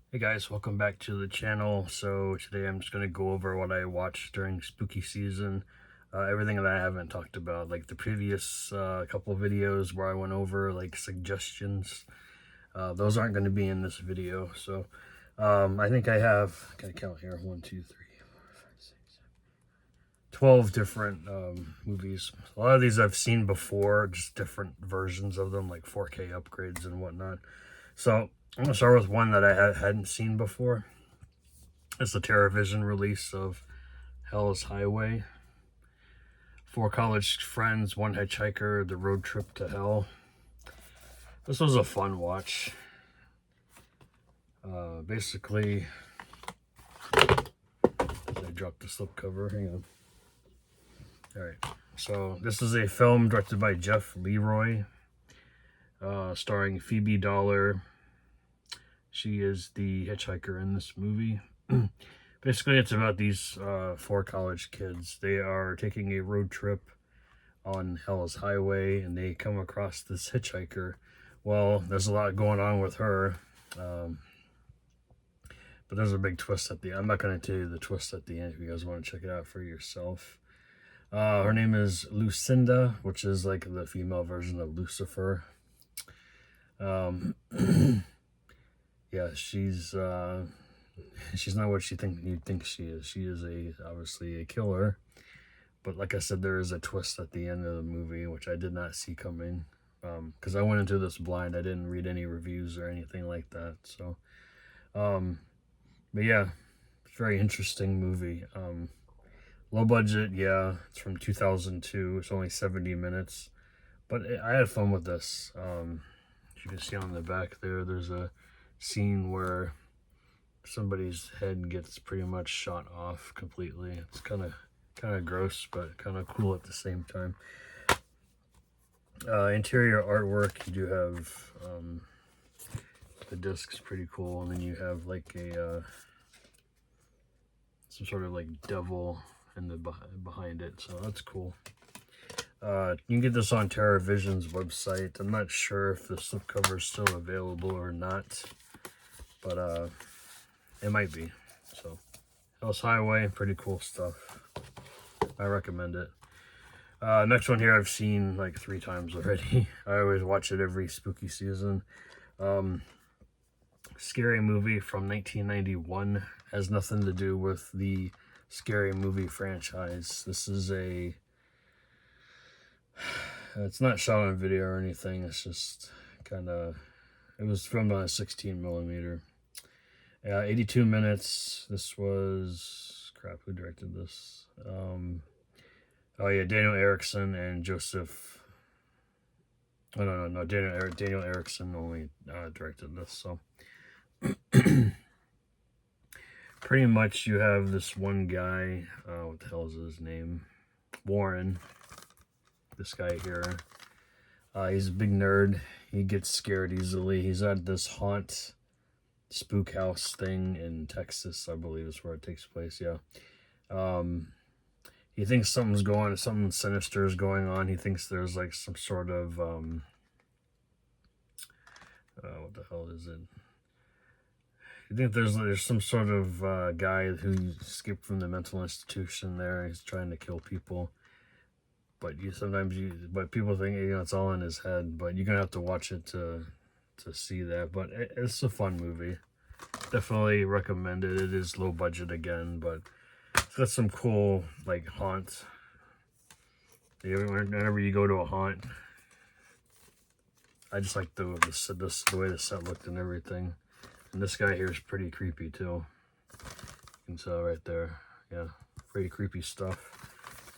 Hey guys, welcome back to the channel. So today I'm just going to go over what I watched during spooky season. Everything that I haven't talked about, like the previous couple of videos where I went over like suggestions. Those aren't going to be in this video. So I think I have, can I count here? 1, 2, 3, 4, 5, 6, 7, 12 different movies. A lot of these I've seen before, just different versions of them, like 4K upgrades and whatnot. So I'm going to start with one that I hadn't seen before. It's the TerraVision release of Hell's Highway. 4 college friends, 1 hitchhiker, the road trip to hell. This was a fun watch. Basically, I dropped the slipcover. Hang on. Alright, so this is a film directed by Jeff Leroy, starring Phoebe Dollar. She is the hitchhiker in this movie. Basically, it's about these 4 college kids. They are taking a road trip on Hell's Highway, and they come across this hitchhiker. Well, there's a lot going on with her, but there's a big twist at the end. I'm not going to tell you the twist at the end if you guys want to check it out for yourself. Her name is Lucinda, which is like the female version of Lucifer. Yeah, she's not what you'd think she is. She is obviously a killer. But like I said, there is a twist at the end of the movie, which I did not see coming. Because I went into this blind. I didn't read any reviews or anything like that. So, but yeah, it's a very interesting movie. Low budget, yeah. It's from 2002. It's only 70 minutes. But I had fun with this. As you can see on the back there, there's a scene where somebody's head gets pretty much shot off completely. It's kind of gross, but kind of cool at the same time. Interior artwork, you do have the disc's pretty cool, and then you have like a some sort of like devil in the behind it, so that's cool. You can get this on TerraVision's website. I'm not sure if the slipcover is still available or not, but it might be. So Hell's Highway, pretty cool stuff. I recommend it. Next one here I've seen like 3 times already. I always watch it every spooky season. Scary Movie from 1991. Has nothing to do with the Scary Movie franchise. This is it's not shot on video or anything. It's just it was filmed on a 16 millimeter. 82 minutes. This was, crap, who directed this? Oh yeah, Daniel Erickson and Joseph. Oh no, Daniel Erickson only directed this. So pretty much you have this one guy. What the hell is his name? Warren. This guy here. He's a big nerd. He gets scared easily. He's at this haunt spook house thing in Texas, I believe is where it takes place. Yeah. He thinks something sinister is going on. He thinks there's like some sort of what the hell is it? I think there's some sort of guy who escaped from the mental institution there. He's trying to kill people. But but people think, it's all in his head. But you're gonna have to watch it to see that. But it's a fun movie. Definitely recommend it. It is low budget again, but it's got some cool like haunt. Whenever you go to a haunt, I just like the way the set looked and everything. And this guy here is pretty creepy too. You can tell right there. Yeah, pretty creepy stuff.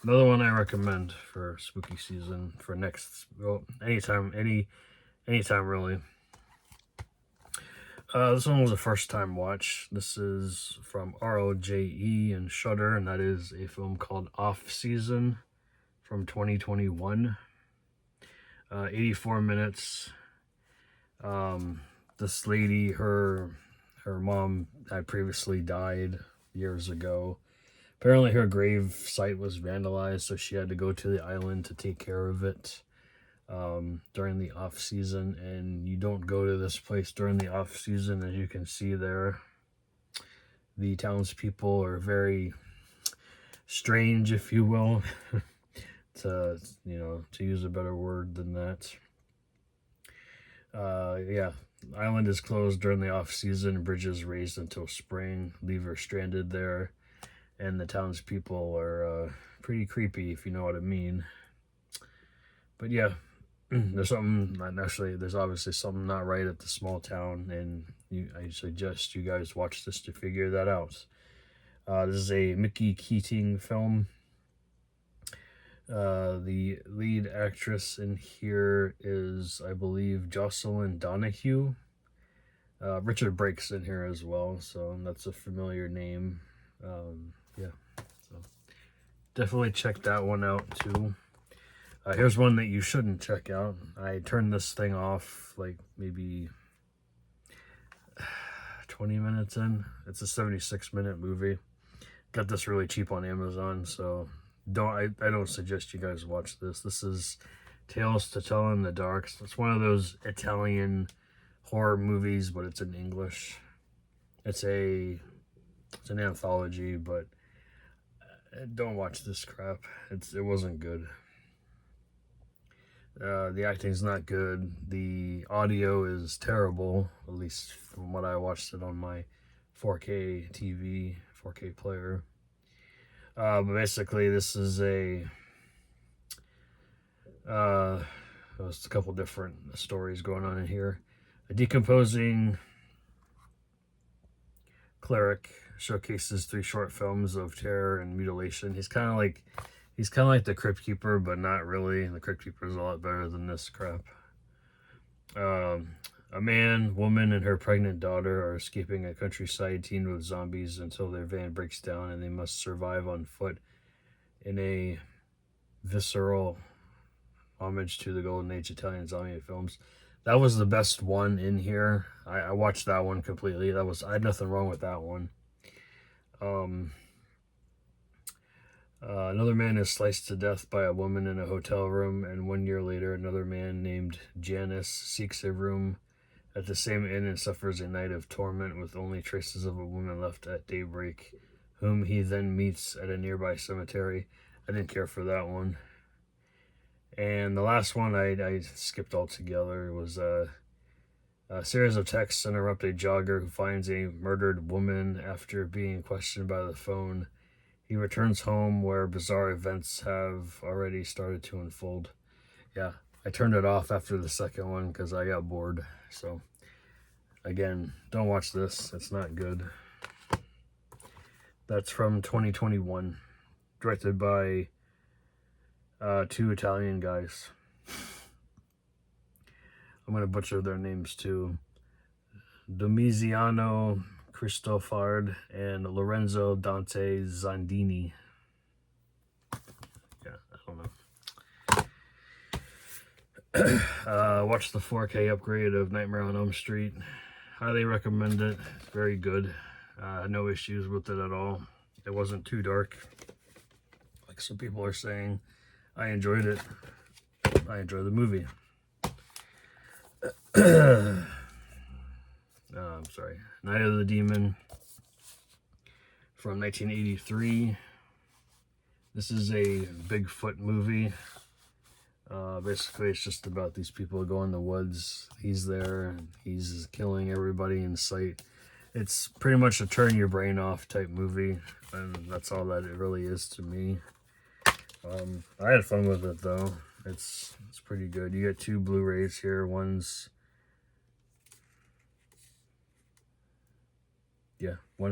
Another one I recommend for spooky season for anytime really. This one was a first time watch. This is from ROJE and Shudder, and that is a film called OffSeon from 2021. 84 minutes. This lady, her mom had previously died years ago. Apparently her grave site was vandalized, so she had to go to the island to take care of it. during the off season, and you don't go to this place during the off season. As you can see there, the townspeople are very strange, if you will, to use a better word than that. Yeah, island is closed during the off season, bridges raised until spring, leave her stranded there, and the townspeople are pretty creepy, if you know what I mean. But yeah, there's obviously something not right at the small town, and I suggest you guys watch this to figure that out. This is a Mickey Keating film. The lead actress in here is, I believe, Jocelyn Donahue. Richard Brake's in here as well, so that's a familiar name. Yeah, so definitely check that one out too. Here's one that you shouldn't check out. I turned this thing off like maybe 20 minutes in. It's a 76-minute movie. Got this really cheap on Amazon, so I don't suggest you guys watch this. This is Tales to Tell in the Dark. It's one of those Italian horror movies, but it's in English. It's an anthology, but don't watch this crap. It wasn't good. The acting's not good. The audio is terrible, at least from what I watched it on my 4K TV, 4K player. But basically, this is there's a couple different stories going on in here. A decomposing cleric showcases 3 short films of terror and mutilation. He's kind of like the Crypt Keeper, but not really. The Crypt Keeper is a lot better than this crap. A man, woman, and her pregnant daughter are escaping a countryside teemed with zombies until their van breaks down and they must survive on foot in a visceral homage to the Golden Age Italian zombie films. That was the best one in here. I watched that one completely. I had nothing wrong with that one. Another man is sliced to death by a woman in a hotel room, and 1 year later, another man named Janus seeks a room at the same inn and suffers a night of torment with only traces of a woman left at daybreak, whom he then meets at a nearby cemetery. I didn't care for that one. And the last one I skipped altogether. It was a series of texts interrupt a jogger who finds a murdered woman after being questioned by the phone. He returns home where bizarre events have already started to unfold. Yeah, I turned it off after the second one because I got bored. So, again, don't watch this. It's not good. That's from 2021. Directed by 2 Italian guys. I'm going to butcher their names too. Domiziano Cristofard and Lorenzo Dante Zandini. Yeah, I don't know. Watch the 4K upgrade of Nightmare on Elm Street. Highly recommend it. Very good. No issues with it at all. It wasn't too dark, like some people are saying. I enjoyed it. I enjoyed the movie. I'm sorry. Night of the Demon from 1983. This is a Bigfoot movie. Basically, it's just about these people go in the woods. He's there, and he's killing everybody in sight. It's pretty much a turn your brain off type movie, and that's all that it really is to me. I had fun with it though. It's pretty good. You get 2 Blu-rays here. One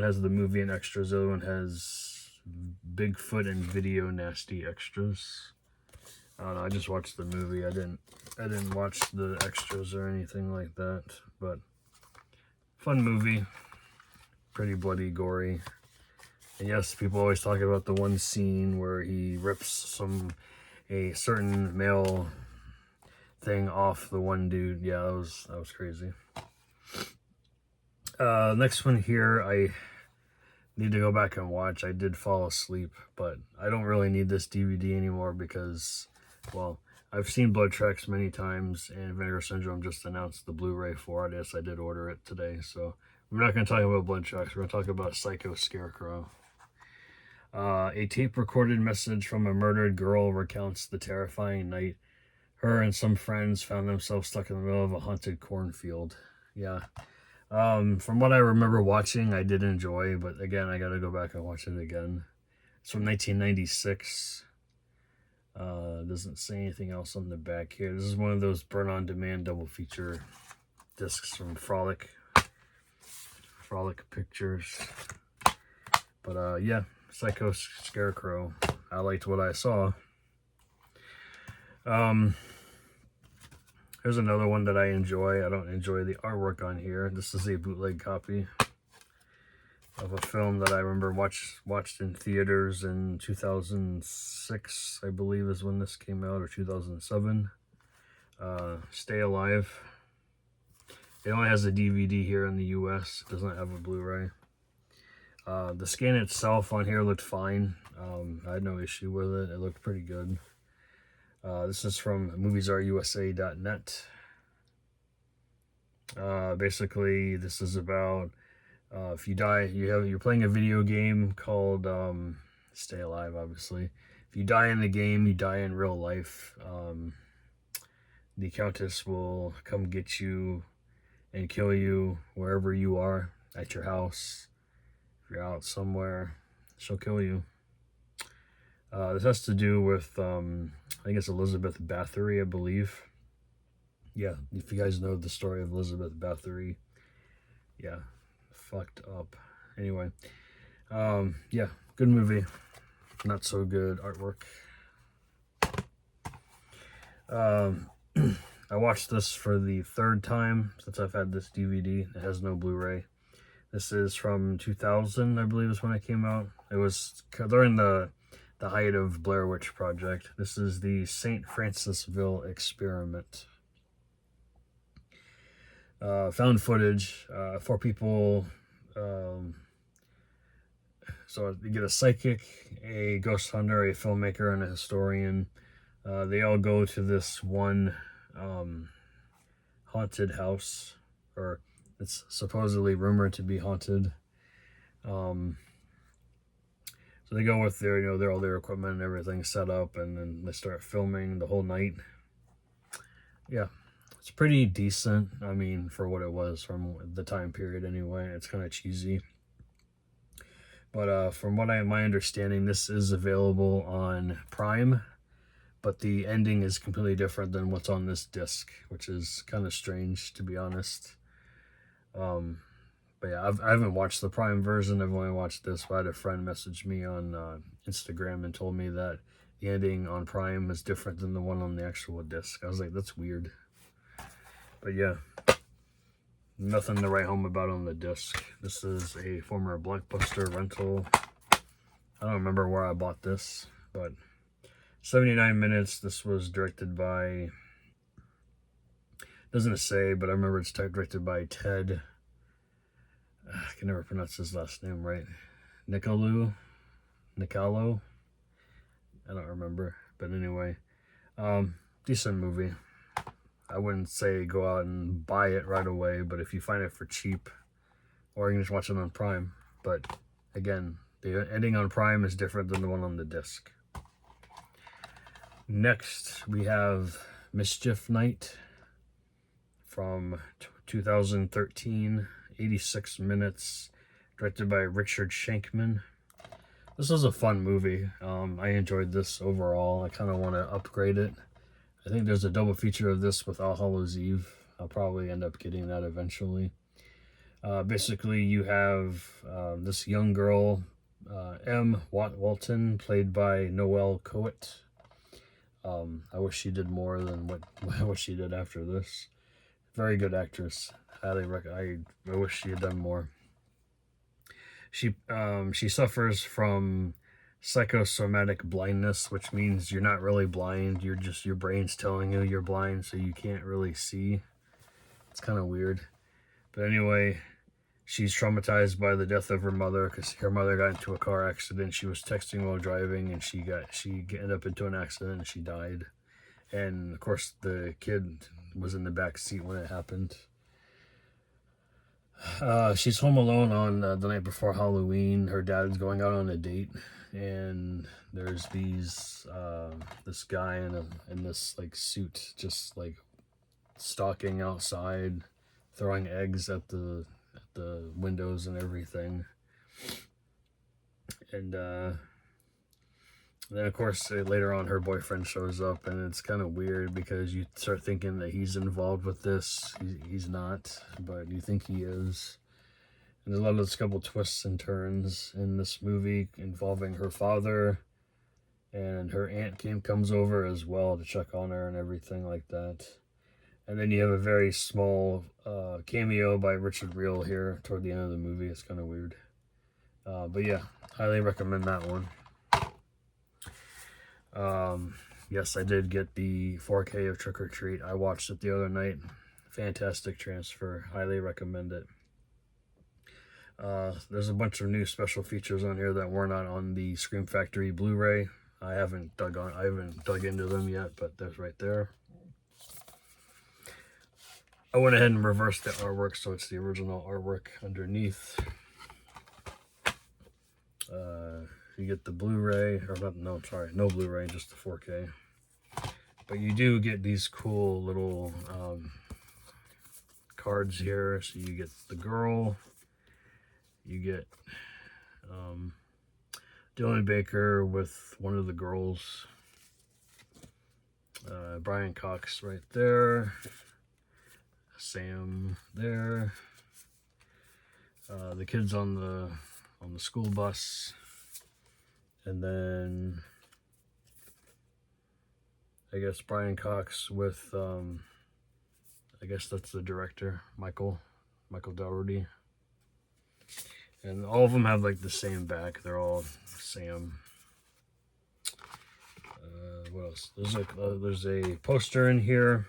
has the movie and extras. The other one has Bigfoot and video nasty extras. I don't know. I just watched the movie. I didn't watch the extras or anything like that. But fun movie. Pretty bloody, gory. And yes, people always talk about the one scene where he rips a certain male thing off the one dude. Yeah, that was crazy. Next one here, I need to go back and watch. I did fall asleep, but I don't really need this DVD anymore because, well, I've seen Blood Tracks many times, and Vinegar Syndrome just announced the Blu-ray for it. Yes, I did order it today, so we're not going to talk about Blood Tracks. We're going to talk about Psycho Scarecrow. A tape-recorded message from a murdered girl recounts the terrifying night her and some friends found themselves stuck in the middle of a haunted cornfield. Yeah. From what I remember watching, I did enjoy, but again, I got to go back and watch it again. It's from 1996. Doesn't say anything else on the back here. This is one of those burn-on-demand double feature discs from Frolic Pictures. But yeah, Psycho Scarecrow. I liked what I saw. Here's another one that I enjoy. I don't enjoy the artwork on here. This is a bootleg copy of a film that I remember watched in theaters in 2006, I believe is when this came out, or 2007. Stay Alive. It only has a DVD here in the US. It doesn't have a Blu-ray. The scan itself on here looked fine. I had no issue with it. It looked pretty good. This is from moviesarusa.net. Basically, this is about if you die, you're playing a video game called Stay Alive, obviously. If you die in the game, you die in real life. The Countess will come get you and kill you wherever you are, at your house. If you're out somewhere, she'll kill you. This has to do with, I think it's Elizabeth Bathory, I believe. Yeah, if you guys know the story of Elizabeth Bathory. Yeah, fucked up. Anyway, yeah, good movie. Not so good artwork. I watched this for the third time since I've had this DVD. It has no Blu-ray. This is from 2000, I believe is when it came out. It was during the height of Blair Witch Project. This is the St. Francisville Experiment. Found footage. 4 people. So you get a psychic, a ghost hunter, a filmmaker, and a historian. They all go to this one haunted house, or it's supposedly rumored to be haunted. So they go with their, they're all their equipment and everything set up, and then they start filming the whole night. Yeah, it's pretty decent. I mean, for what it was from the time period anyway. It's kind of cheesy. But from what my understanding, this is available on Prime, but the ending is completely different than what's on this disc, which is kind of strange, to be honest. But yeah, I haven't watched the Prime version. I've only watched this. But I had a friend message me on Instagram and told me that the ending on Prime is different than the one on the actual disc. I was like, that's weird. But yeah, nothing to write home about on the disc. This is a former Blockbuster rental. I don't remember where I bought this, but 79 minutes. This was directed by, doesn't say, but I remember it's directed by Ted. I can never pronounce his last name right. Nicolo. I don't remember, but anyway, decent movie. I wouldn't say go out and buy it right away, but if you find it for cheap, or you can just watch it on Prime. But again, the ending on Prime is different than the one on the disc. Next, we have Mischief Night from 2013. 86 minutes, directed by Richard Shankman. This was a fun movie. I enjoyed this overall. I kind of want to upgrade it. I think there's a double feature of this with All Hallows Eve. I'll probably end up getting that eventually. Basically, you have this young girl, M. Walton, played by Noelle Coet. I wish she did more than what she did after this. Very good actress. I wish she had done more. She suffers from psychosomatic blindness, which means you're not really blind. You're just, your brain's telling you you're blind, so you can't really see. It's kind of weird. But anyway, she's traumatized by the death of her mother because her mother got into a car accident. She was texting while driving, and she ended up into an accident and she died. And of course the kid was in the back seat when it happened. She's home alone on the night before Halloween. Her dad's going out on a date, and there's this guy in this like suit, just like stalking outside, throwing eggs at the windows and everything. And then of course later on her boyfriend shows up, and it's kind of weird because you start thinking that he's involved with this. He's not, but you think he is. And there's a lot of those couple twists and turns in this movie involving her father, and her aunt comes over as well to check on her and everything like that. And then you have a very small cameo by Richard Reel here toward the end of the movie. It's kind of weird. But yeah, highly recommend that one. Yes, I did get the 4K of Trick or Treat. I watched it the other night. Fantastic transfer. Highly recommend it. There's a bunch of new special features on here that were not on the Scream Factory Blu-ray. I haven't dug into them yet, but there's right there. I went ahead and reversed the artwork, so it's the original artwork underneath. You get the Blu-ray, or not, no, sorry, no Blu-ray, just the 4K. But you do get these cool little cards here. So you get the girl, you get Dylan Baker with one of the girls, Brian Cox right there, Sam there, the kids on the school bus. And then I guess Brian Cox with I guess that's the director, Michael Dougherty. And all of them have like the same back. They're all Sam. What else? There's a poster in here.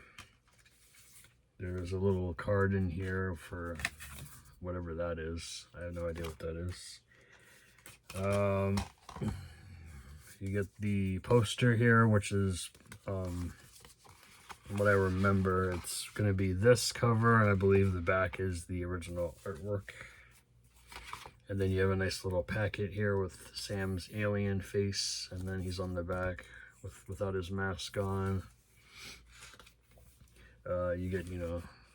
There's a little card in here for whatever that is. I have no idea what that is. You get the poster here, which is what I remember. It's going to be this cover, and I believe the back is the original artwork. And then you have a nice little packet here with Sam's alien face, and then he's on the back without his mask on. You get,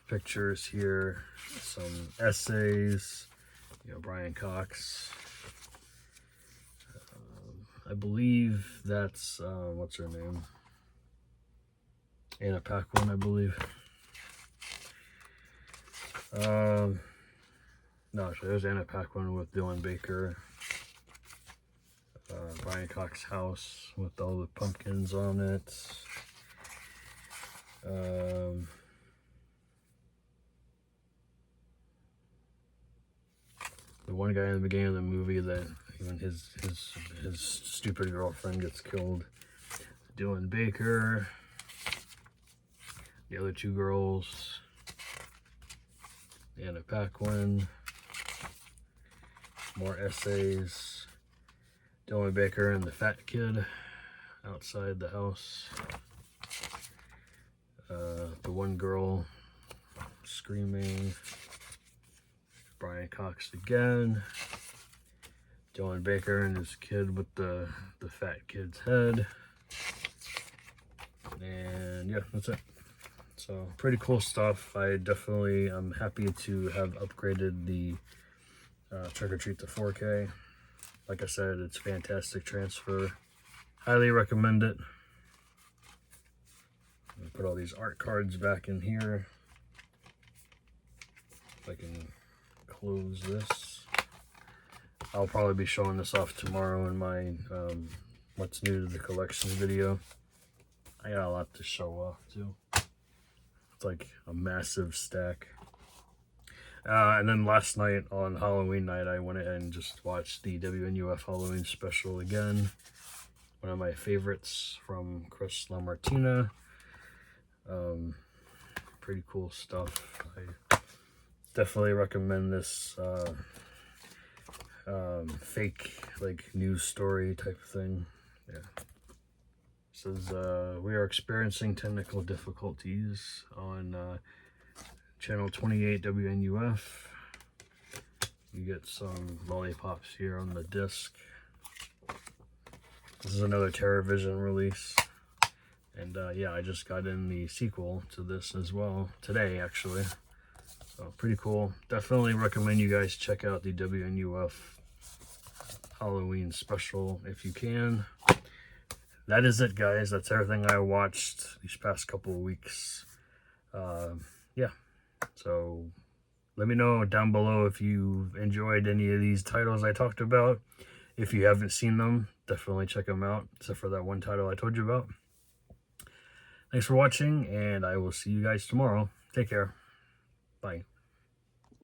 pictures here, some essays, Brian Cox. I believe that's, what's her name? Anna Paquin, I believe. No, actually, there's Anna Paquin with Dylan Baker. Brian Cox house with all the pumpkins on it. The one guy in the beginning of the movie that when his stupid girlfriend gets killed. Dylan Baker. The other two girls. Anna Paquin. More essays. Dylan Baker and the fat kid outside the house. The one girl screaming. Brian Cox again. Dylan Baker and his kid with the fat kid's head. And yeah, that's it. So pretty cool stuff. I'm happy to have upgraded the Trick or Treat to 4K. Like I said, it's fantastic transfer. Highly recommend it. I'll put all these art cards back in here. If I can close this. I'll probably be showing this off tomorrow in my what's new to the collection video. I got a lot to show off too. It's like a massive stack. And then last night on Halloween night, I went ahead and just watched the WNUF Halloween special again. One of my favorites from Chris LaMartina. Pretty cool stuff. I definitely recommend this fake like news story type thing. Yeah. says we are experiencing technical difficulties on channel 28 WNUF. You get some lollipops here on the disc. This is another TerraVision release. And yeah, I just got in the sequel to this as well today, actually. So pretty cool. Definitely recommend you guys check out the WNUF Halloween special if you can. That is it, guys. That's everything I watched these past couple of weeks. Yeah, so let me know down below if you enjoyed any of these titles I talked about. If you haven't seen them, definitely check them out, except for that one title I told you about. Thanks for watching, and I will see you guys tomorrow. Take care. Bye.